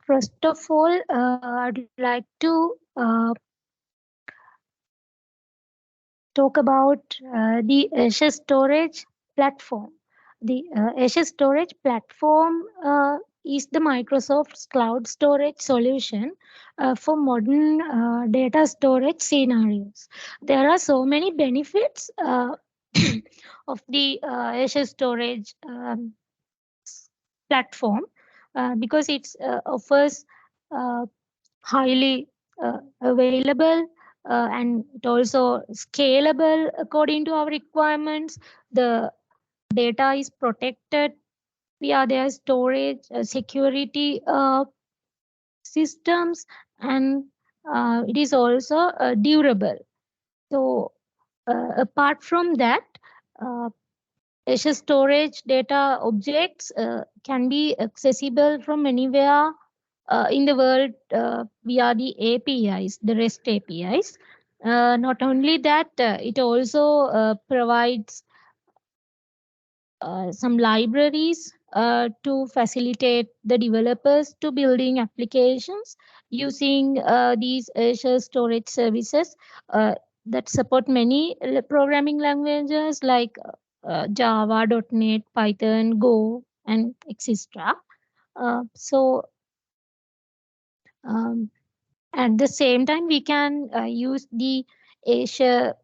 First of all, I'd like to talk about the Azure Storage platform. The Azure Storage platform is the Microsoft's cloud storage solution for modern data storage scenarios. There are so many benefits of the Azure Storage platform because it offers uh, highly available and it also scalable according to our requirements. The data is protected via their storage security systems, and it is also durable. So apart from that, uh, Azure Storage data objects can be accessible from anywhere in the world via the APIs, the REST APIs. Not only that, it also provides some libraries to facilitate the developers to building applications using these Azure Storage services that support many programming languages like Java, .NET, Python, Go, and etc. So um, at the same time, we can use the Azure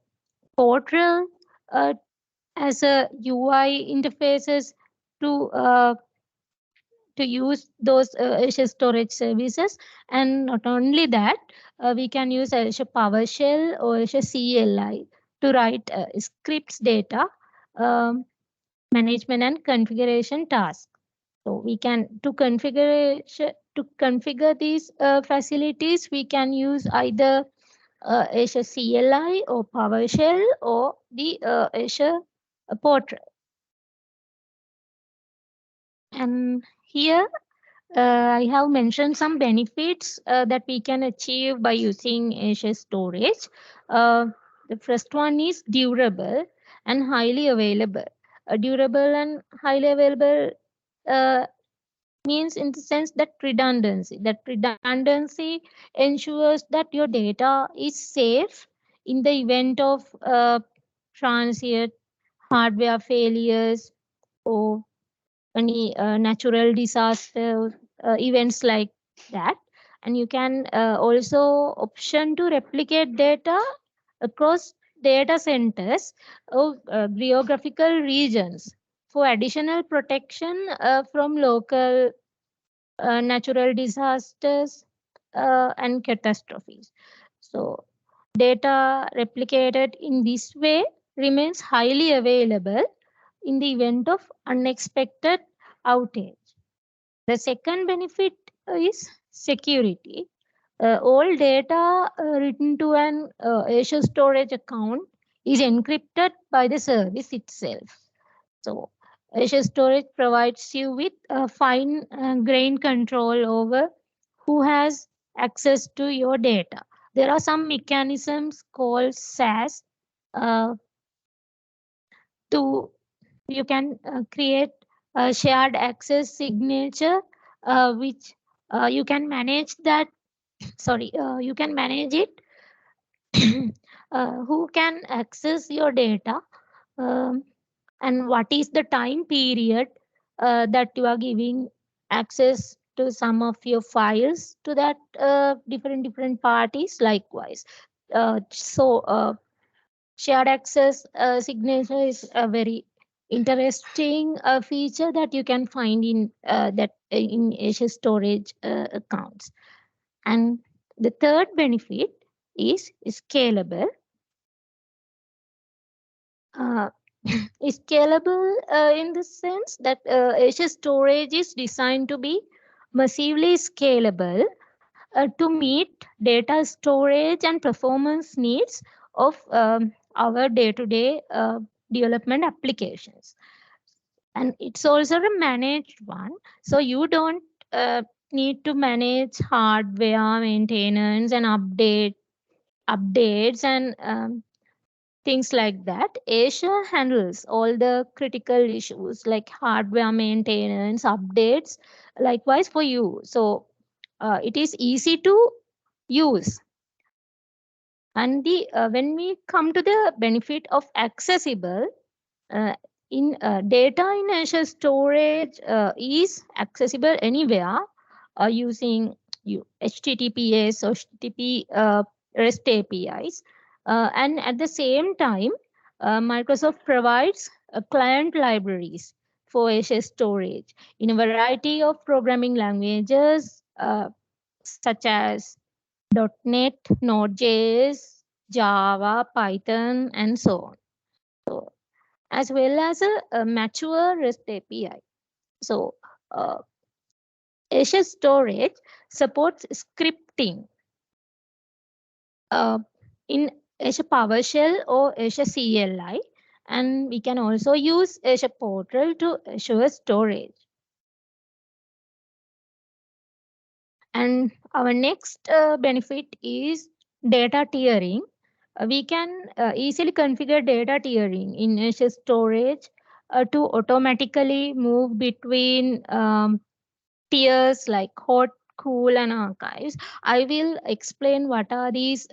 portal uh, as a UI interfaces to uh, to use those Azure storage services. And not only that, we can use Azure PowerShell or Azure CLI to write scripts data um, management and configuration tasks. So we can to configure these facilities, we can use either Azure CLI or PowerShell or the Azure portal. And here I have mentioned some benefits that we can achieve by using Azure Storage. Uh, the first one is durable and highly available. Durable and highly available uh, means in the sense that redundancy. That redundancy ensures that your data is safe in the event of transient hardware failures or any natural disaster events like that. And you can also option to replicate data across data centers or geographical regions for additional protection from local natural disasters and catastrophes. So data replicated in this way remains highly available in the event of unexpected outage. The second benefit is security. All data written to an Azure storage account is encrypted by the service itself. So Azure Storage provides you with a fine grained control over who has access to your data. There are some mechanisms called SAS uh, to you can create a shared access signature which you can manage that sorry you can manage it who can access your data um, and what is the time period that you are giving access to some of your files to that different parties likewise. Shared access signature is a very interesting feature that you can find in Azure Storage accounts. And the third benefit is scalable. Uh, is scalable in the sense that Azure Storage is designed to be massively scalable to meet data storage and performance needs of our day-to-day development applications. And it's also a managed one, so you don't need to manage hardware maintenance and updates and things like that. Azure handles all the critical issues like hardware maintenance, updates, likewise for you. So it is easy to use. And when we come to the benefit of accessible, uh, in data in Azure Storage is accessible anywhere using HTTPS or HTTP REST APIs. And at the same time, Microsoft provides client libraries for Azure Storage in a variety of programming languages such as .NET, Node.js, Java, Python, and so on. So, as well as a mature REST API. So, uh, Azure Storage supports scripting uh, in Azure PowerShell or Azure CLI, and we can also use Azure Portal to assure storage. And our next benefit is data tiering. We can easily configure data tiering in Azure Storage to automatically move between tiers like hot, cool, and archives. I will explain what are these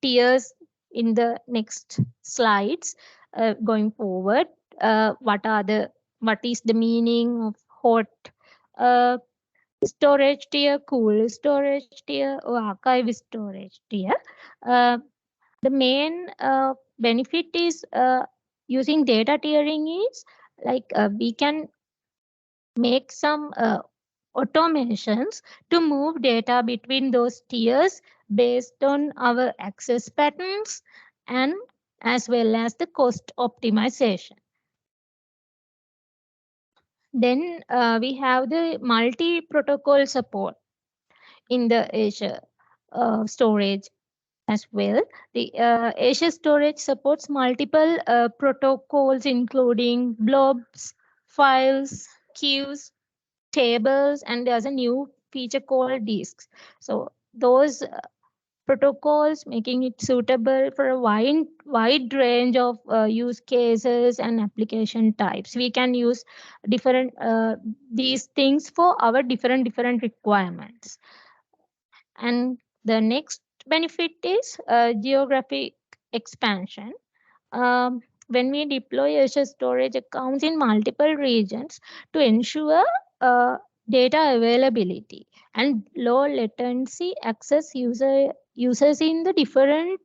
tiers in the next slides going forward. What is the meaning of hot uh, storage tier, cool storage tier, or archive storage tier? Uh, the main benefit is using data tiering is like we can make some automations to move data between those tiers based on our access patterns and as well as the cost optimization. Then we have the multi-protocol support in the Azure storage as well. The Azure Storage supports multiple protocols, including blobs, files, queues, tables, and there's a new feature called disks. So those protocols making it suitable for a wide range of use cases and application types. We can use different these things for our different requirements. And the next benefit is geographic expansion. When we deploy Azure storage accounts in multiple regions to ensure uh, data availability and low latency access users in the different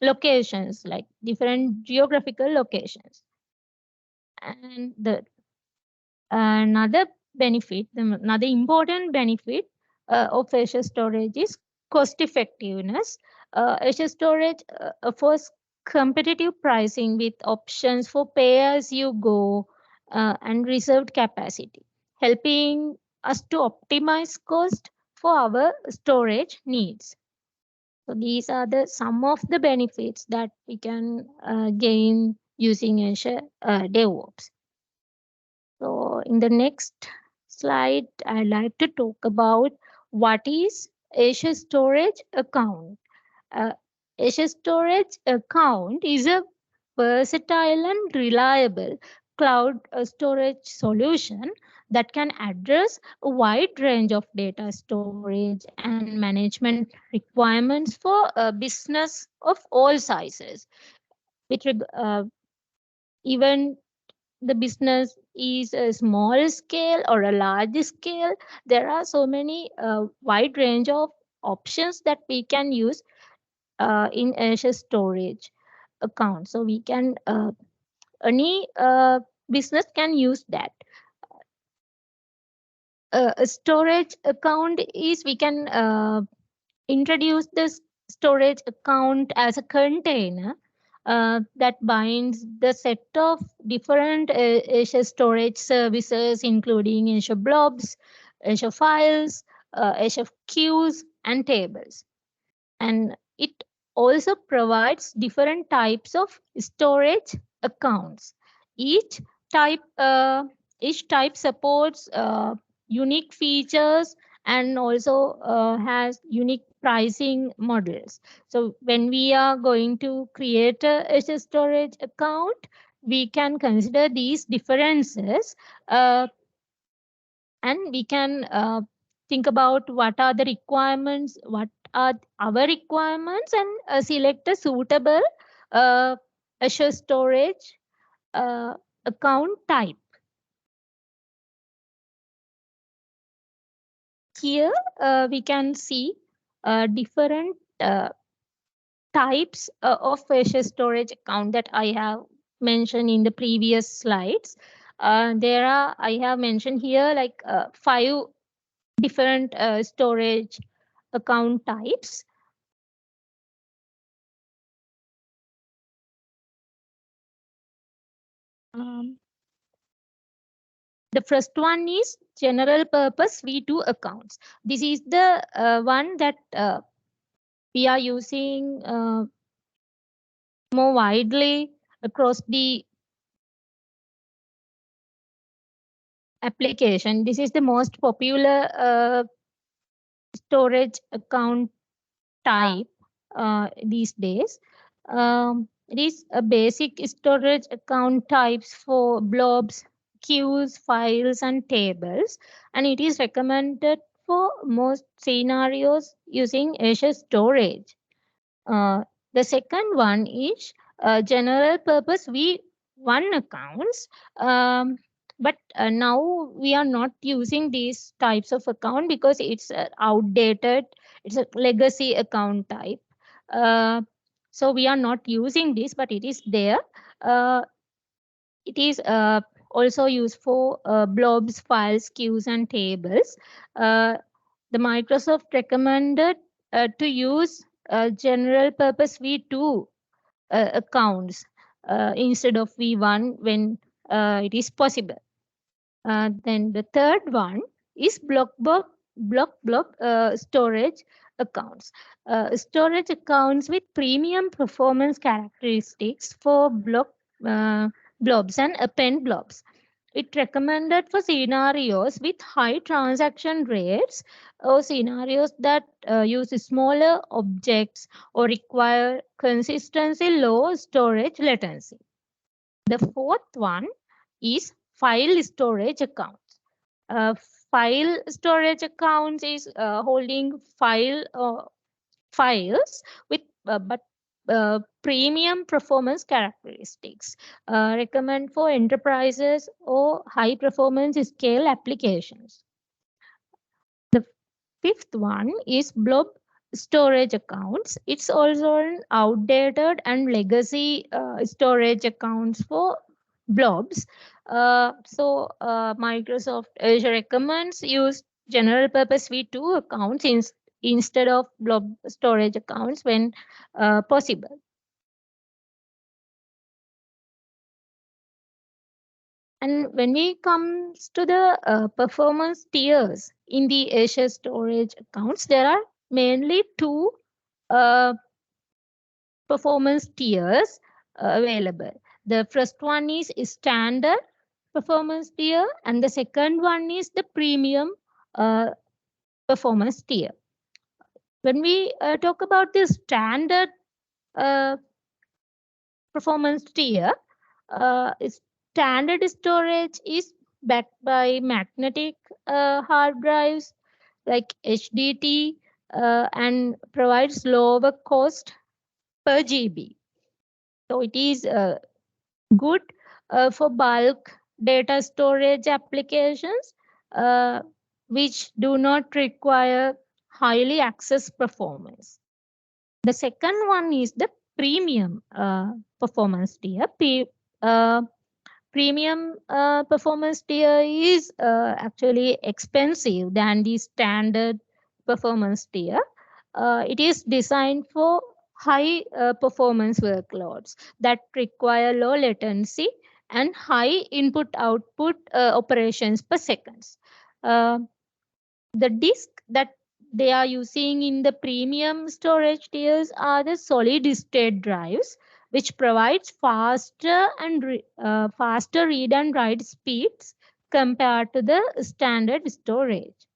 locations, like different geographical locations. And the another another important benefit of Azure Storage is cost effectiveness. Azure Storage offers competitive pricing with options for pay as you go and reserved capacity, helping us to optimize cost for our storage needs. So these are the some of the benefits that we can gain using Azure DevOps. So in the next slide, I'd like to talk about what is Azure Storage Account. Uh, Azure Storage Account is a versatile and reliable cloud storage solution that can address a wide range of data storage and management requirements for a business of all sizes. Even the business is a small scale or a large scale, there are so many wide range of options that we can use in Azure Storage account. So we can any business can use that. A storage account is we can introduce this storage account as a container that binds the set of different Azure storage services, including Azure blobs, Azure files, Azure queues, and tables. And it also provides different types of storage accounts. Each type, uh, each type supports unique features and also has unique pricing models. So when we are going to create a Azure storage account, we can consider these differences and we can think about what are the requirements, what are our requirements, and select a suitable uh, Azure Storage account type. Here we can see different types of Azure Storage account that I have mentioned in the previous slides. There are, I have mentioned here, like 5 different storage account types. Um, the first one is general purpose V2 accounts. This is the one that we are using more widely across the application. This is the most popular storage account type these days. It is a basic storage account types for blobs, queues, files, and tables, and it is recommended for most scenarios using Azure Storage. Uh, the second one is general purpose V1 accounts. Um, but now we are not using these types of account because it's outdated. It's a legacy account type. Uh, so we are not using this, but it is there. Uh, it is also used for blobs, files, queues, and tables. Uh, the Microsoft recommended to use general purpose V2 accounts instead of V1 when it is possible. Then the third one is block blob storage accounts. Storage accounts with premium performance characteristics for uh, blobs and append blobs. It recommended for scenarios with high transaction rates or scenarios that use smaller objects or require consistency low storage latency. The fourth one is file storage accounts. Uh, File storage accounts is holding files with but premium performance characteristics. Recommend for enterprises or high performance scale applications. The fifth one is blob storage accounts. It's also an outdated and legacy storage accounts for blobs. Microsoft Azure recommends use general purpose V2 accounts instead of blob storage accounts when possible. And when we comes to the performance tiers in the Azure storage accounts, there are mainly two uh, performance tiers available. The first one is standard performance tier, and the second one is the premium uh, performance tier. When we talk about the standard uh, performance tier, standard storage is backed by magnetic hard drives like HDD and provides lower cost per GB. So it is good for bulk data storage applications which do not require highly access performance. The second one is the premium performance tier. Uh, Premium performance tier is actually expensive than the standard performance tier. It is designed for high performance workloads that require low latency and high input output operations per seconds. Uh, the disk that they are using in the premium storage tiers are the solid state drives, which provides faster read and write speeds compared to the standard storage.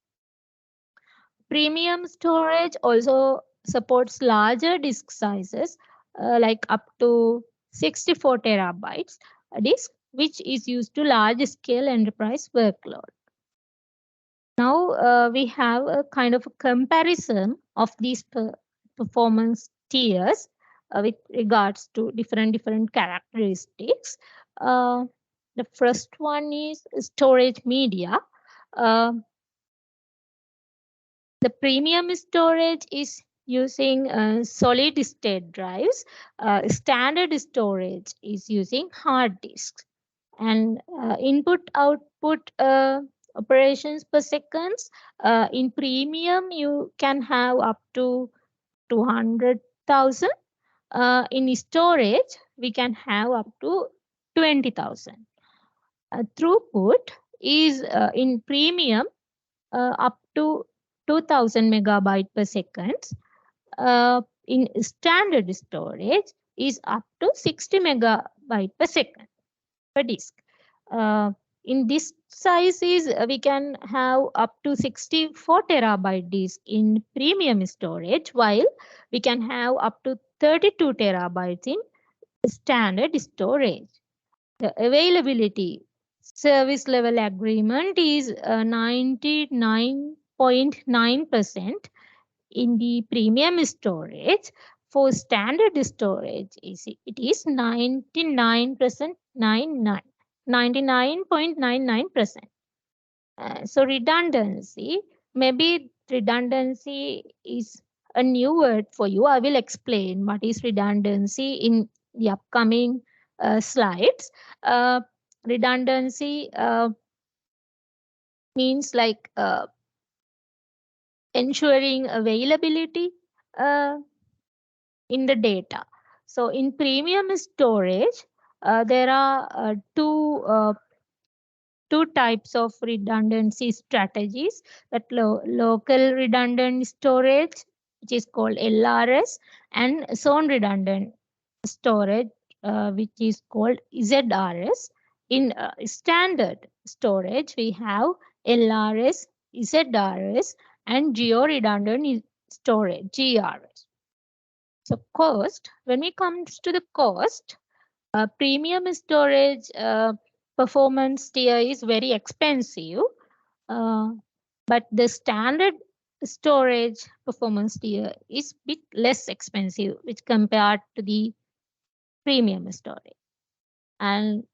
Premium storage also supports larger disk sizes, like up to 64 terabytes a disk, which is used to large scale enterprise workload. Now we have a kind of a comparison of these performance tiers with regards to different characteristics. Uh, the first one is storage media. Uh, the premium storage is using solid state drives. Standard storage is using hard disks. And input output operations per seconds. In premium, you can have up to 200,000. In storage, we can have up to 20,000. Throughput is in premium up to 2000 megabyte per second. In standard storage is up to 60 megabyte per second per disk. Uh, in this sizes, we can have up to 64 terabyte disk in premium storage, while we can have up to 32 terabytes in standard storage. The availability service level agreement is 99.9% in the premium storage. For standard storage, it is 99%, 99.99%. So redundancy, maybe redundancy is a new word for you. I will explain what is redundancy in the upcoming slides. Uh, redundancy means like ensuring availability uh, in the data. So in premium storage, there are two types of redundancy strategies, that local redundant storage, which is called LRS, and zone redundant storage, which is called ZRS. In standard storage, we have LRS, ZRS, and geo redundant storage, GRS. So cost, when it comes to the cost, premium storage performance tier is very expensive, uh, but the standard storage performance tier is bit less expensive, which compared to the premium storage. And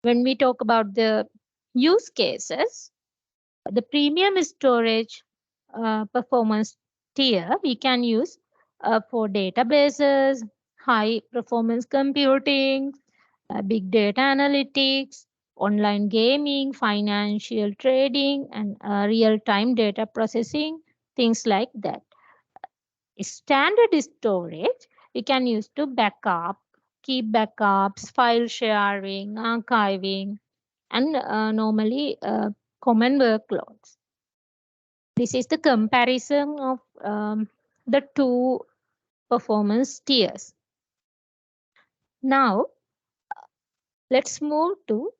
when we talk about the use cases, the premium storage performance tier we can use for databases, high performance computing, big data analytics, online gaming, financial trading, and real time data processing, things like that. Standard storage we can use to backup, keep backups, file sharing, archiving, and normally common workloads. This is the comparison of the two performance tiers. Now, let's move to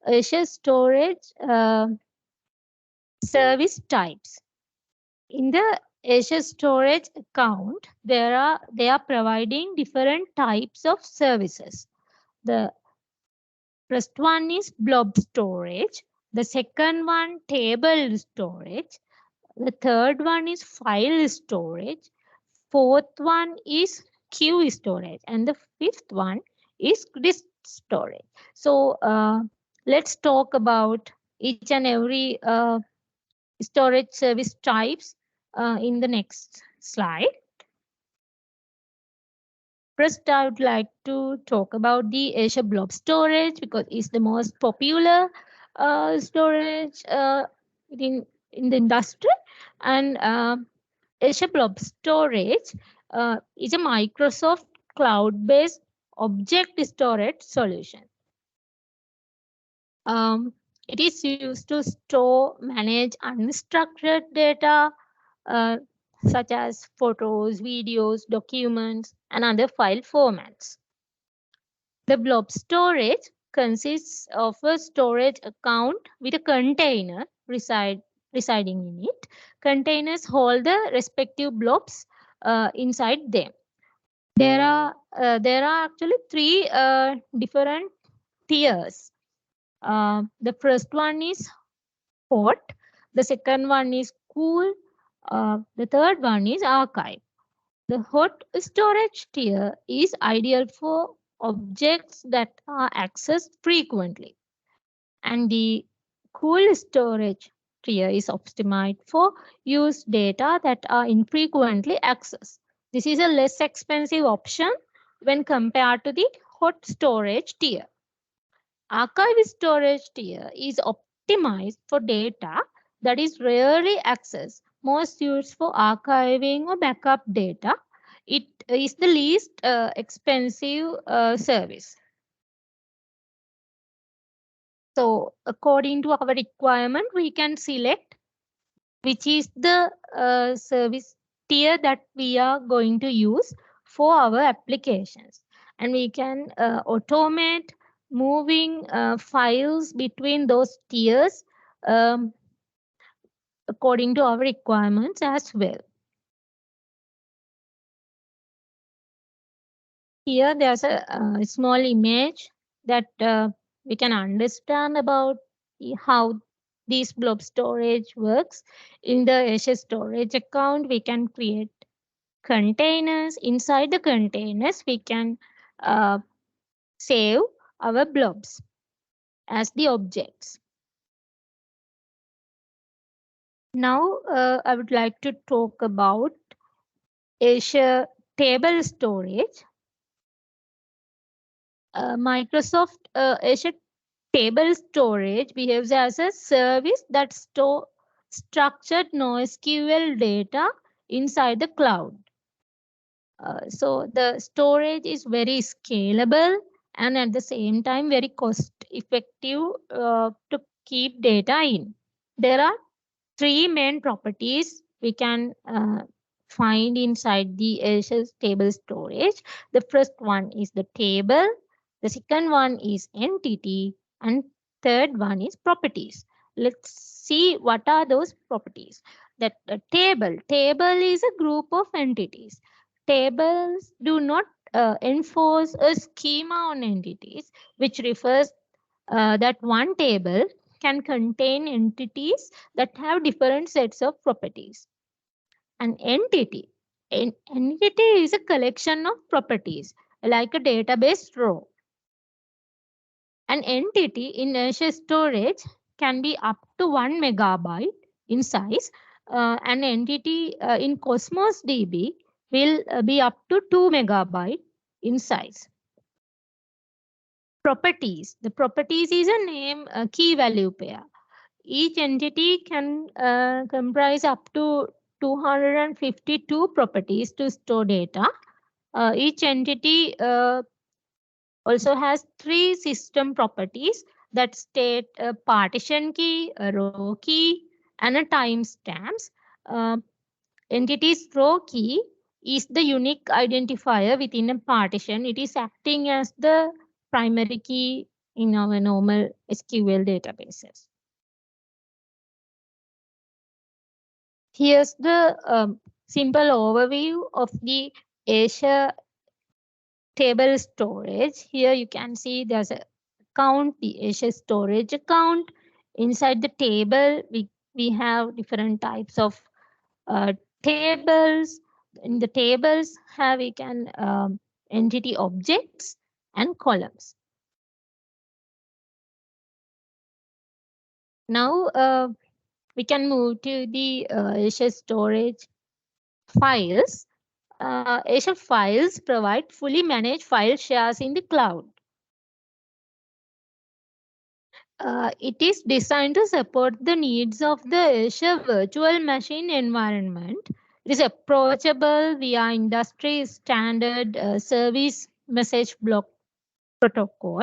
Azure Storage service types. In the Azure Storage account, they are providing different types of services. The first one is blob storage. The second one, table storage. The third one is file storage. Fourth one is queue storage. And the fifth one is disk storage. So let's talk about each and every storage service types in the next slide. First, I would like to talk about the Azure Blob Storage because it's the most popular storage in the industry. And Azure Blob Storage is a Microsoft cloud-based object storage solution. It is used to store, manage unstructured data such as photos, videos, documents, and other file formats. The blob storage consists of a storage account with a container residing in it. Containers hold the respective blobs inside them. There are actually three different tiers. The first one is hot. The second one is cool. The third one is archive. The hot storage tier is ideal for objects that are accessed frequently, and the cool storage tier is optimized for use data that are infrequently accessed. This is a less expensive option when compared to the hot storage tier. Archive storage tier is optimized for data that is rarely accessed, most used for archiving or backup data. It is the least expensive service. So, according to our requirement, we can select which is the service tier that we are going to use for our applications. And we can automate moving files between those tiers um, according to our requirements as well. Here there's a small image that we can understand about how this blob storage works. In the Azure Storage account, we can create containers. Inside the containers, we can uh, save our blobs as the objects. Now, I would like to talk about Azure Table Storage. Microsoft Azure Table Storage behaves as a service that stores structured NoSQL data inside the cloud. So the storage is very scalable and at the same time very cost effective to keep data in. There are three main properties we can find inside the Azure table storage. The first one is the table, the second one is entity, and third one is properties. Let's see what are those properties. That table is a group of entities. Tables do not enforce a schema on entities, which refers that one table can contain entities that have different sets of properties. An entity is a collection of properties like a database row. An entity in Azure Storage can be up to 1 megabyte in size. An entity in Cosmos DB will be up to 2 megabyte in size. Properties. The properties is a name key value pair. Each entity can comprise up to 252 properties to store data. Each entity also has three system properties that state a partition key, a row key, and a timestamps. Uh, Entity's row key is the unique identifier within a partition. It is acting as the primary key in our normal SQL databases. Here's the simple overview of the Azure table storage. Here you can see there's a account, the Azure storage account. Inside the table, we have different types of tables. In the tables, we can entity objects and columns. Now we can move to the Azure storage files. Azure Files provide fully managed file shares in the cloud. It is designed to support the needs of the Azure virtual machine environment. It is approachable via industry standard service message block protocol.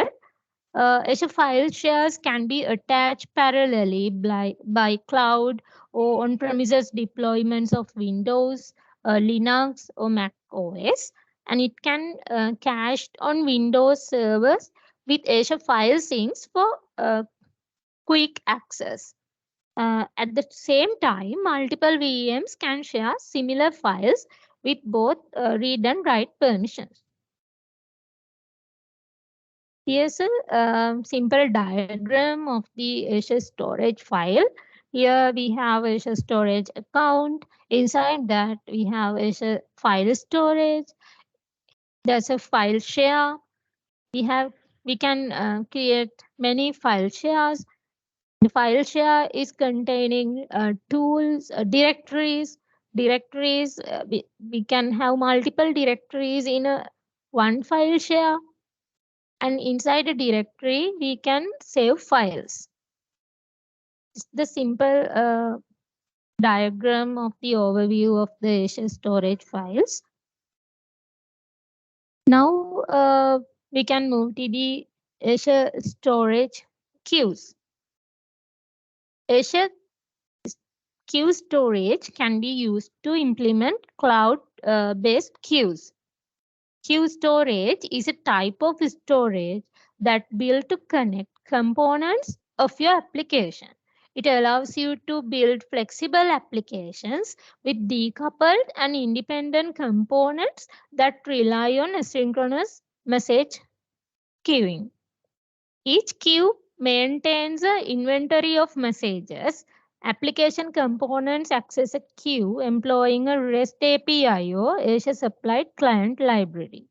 Azure file shares can be attached parallelly by cloud or on-premises deployments of Windows, Linux, or Mac OS, and it can cached on Windows servers with Azure File Syncs for quick access. At the same time, multiple VMs can share similar files with both read and write permissions. Here's a simple diagram of the Azure storage file. Here we have Azure Storage account. Inside that we have Azure File Storage. There's a file share. We can create many file shares. The file share is containing tools, directories. We can have multiple directories in a one file share, and inside a directory we can save files. It's the simple diagram of the overview of the Azure storage files. Now we can move to the Azure storage queues. Azure queue storage can be used to implement cloud-based queues. Queue storage is a type of storage that built to connect components of your application. It allows you to build flexible applications with decoupled and independent components that rely on asynchronous message queuing. Each queue maintains an inventory of messages. Application components access a queue employing a REST API or Azure supplied client library.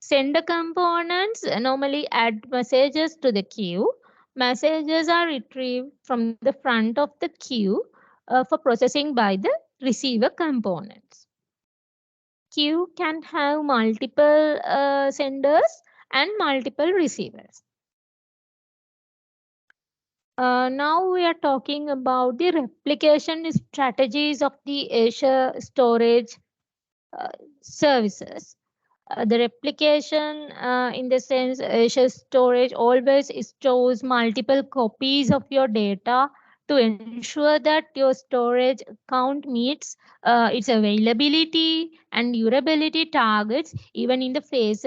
Sender components normally add messages to the queue. Messages are retrieved from the front of the queue for processing by the receiver components. Queue can have multiple senders and multiple receivers. Now we are talking about the replication strategies of the Azure storage uh, services. The replication, in the sense, Azure storage always stores multiple copies of your data to ensure that your storage account meets its availability and durability targets, even in the phase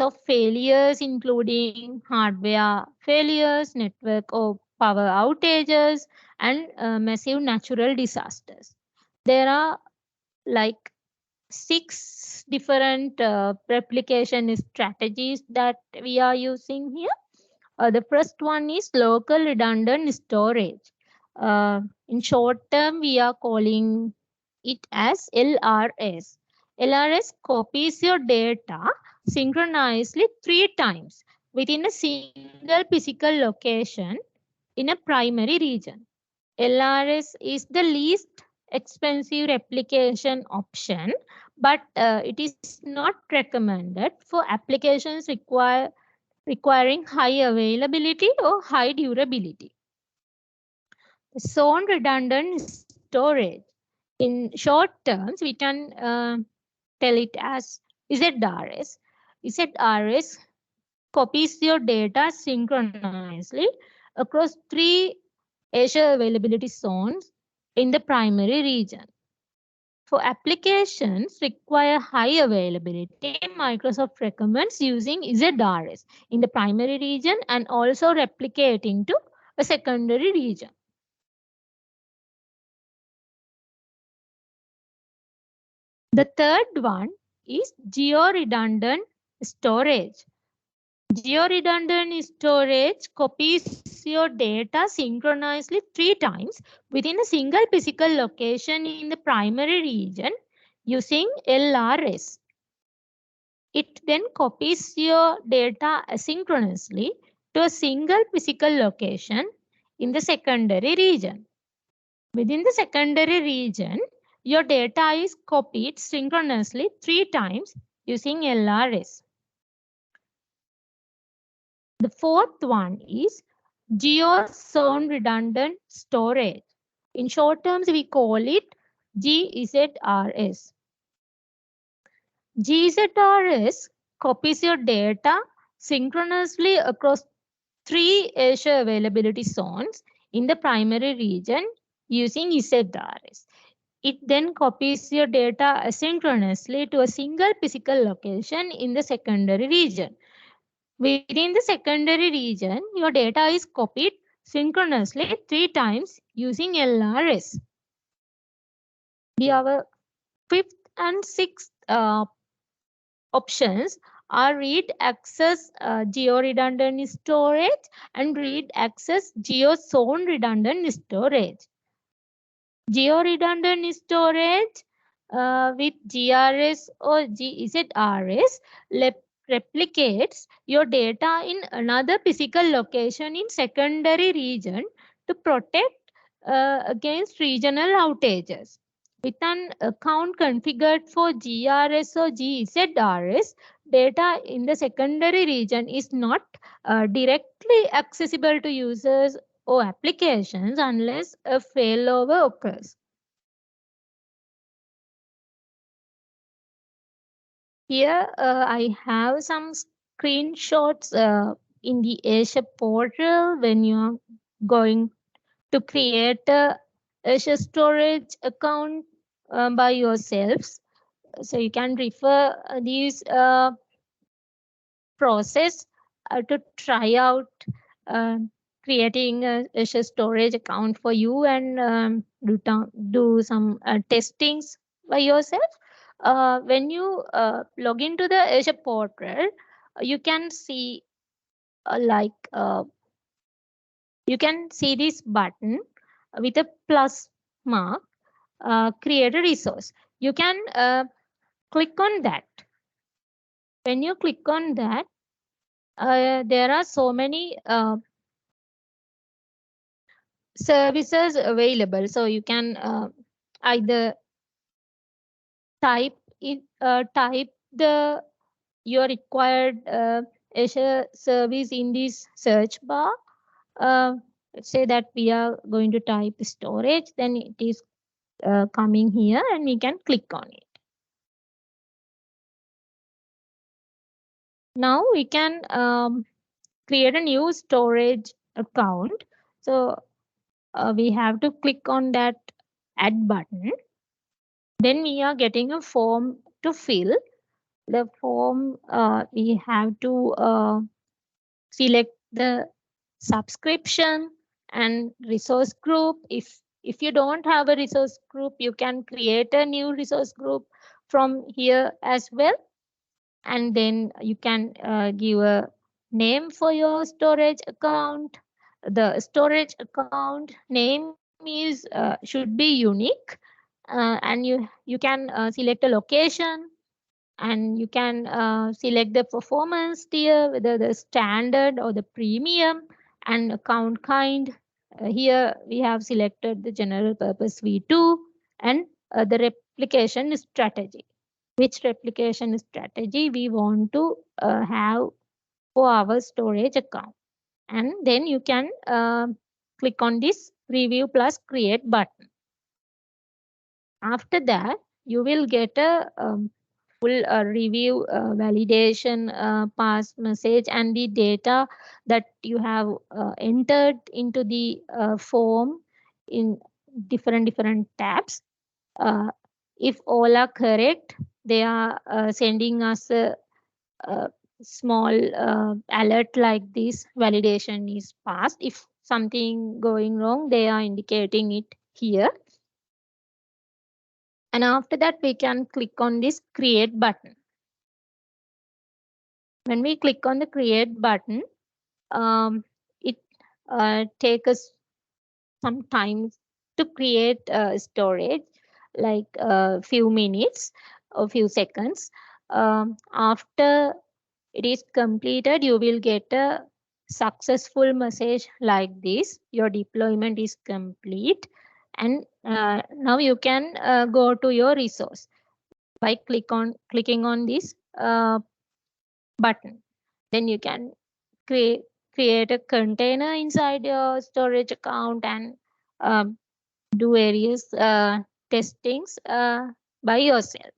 of failures, including hardware failures, network or power outages, and massive natural disasters. There are like 6 different replication strategies that we are using here. The first one is local redundant storage. In short term, we are calling it as LRS. LRS copies your data synchronously 3 times within a single physical location in a primary region. LRS is the least expensive replication option, but it is not recommended for applications requiring high availability or high durability. Zone redundant storage. In short terms, we can tell it as ZRS. ZRS copies your data synchronously across 3 Azure availability zones in the primary region. For applications require high availability, Microsoft recommends using ZRS in the primary region and also replicating to a secondary region. The third one is geo-redundant storage. Geo-redundant storage copies your data synchronously 3 times within a single physical location in the primary region using LRS. It then copies your data asynchronously to a single physical location in the secondary region. Within the secondary region, your data is copied synchronously 3 times using LRS. The fourth one is geo-zone redundant storage. In short terms, we call it GZRS. GZRS copies your data synchronously across 3 Azure availability zones in the primary region using ZRS. It then copies your data asynchronously to a single physical location in the secondary region. Within the secondary region, your data is copied synchronously 3 times using LRS. Our fifth and sixth options are read access geo-redundant storage and read access geo-zone redundant storage. Geo-redundant storage with GRS or GZRS replicates your data in another physical location in secondary region to protect against regional outages. With an account configured for GRS or GZRS, data in the secondary region is not directly accessible to users or applications unless a failover occurs. Here I have some screenshots in the Azure portal when you are going to create a Azure Storage account by yourselves. So you can refer these process to try out uh, creating a Azure Storage account for you and do some testings by yourself. When you log into the Azure portal, you can see you can see this button with a plus mark, create a resource. You can click on that. When you click on that, there are so many services available. So you can either type the your required Azure service in this search bar. Let's say that we are going to type storage, then it is coming here and we can click on it. Now we can create a new storage account. So we have to click on that add button. Then we are getting a form to fill. The form we have to select the subscription and resource group. If you don't have a resource group, you can create a new resource group from here as well. And then you can give a name for your storage account. The storage account name is should be unique, and you can select a location, and you can select the performance tier, whether the standard or the premium, and account kind. Here we have selected the general purpose v2 and the replication strategy. Which replication strategy we want to have for our storage account. And then you can click on this review plus create button. After that, you will get a full review validation pass message and the data that you have entered into the form in different tabs. If all are correct, they are sending us a small alert like this: validation is passed. If something going wrong, they are indicating it here. And after that, we can click on this create button. When we click on the create button, it takes us some time to create storage, like a few minutes or few seconds. After it is completed, you will get a successful message like this: your deployment is complete. And now you can go to your resource by clicking on this button. Then you can create a container inside your storage account and um, do various testings by yourself.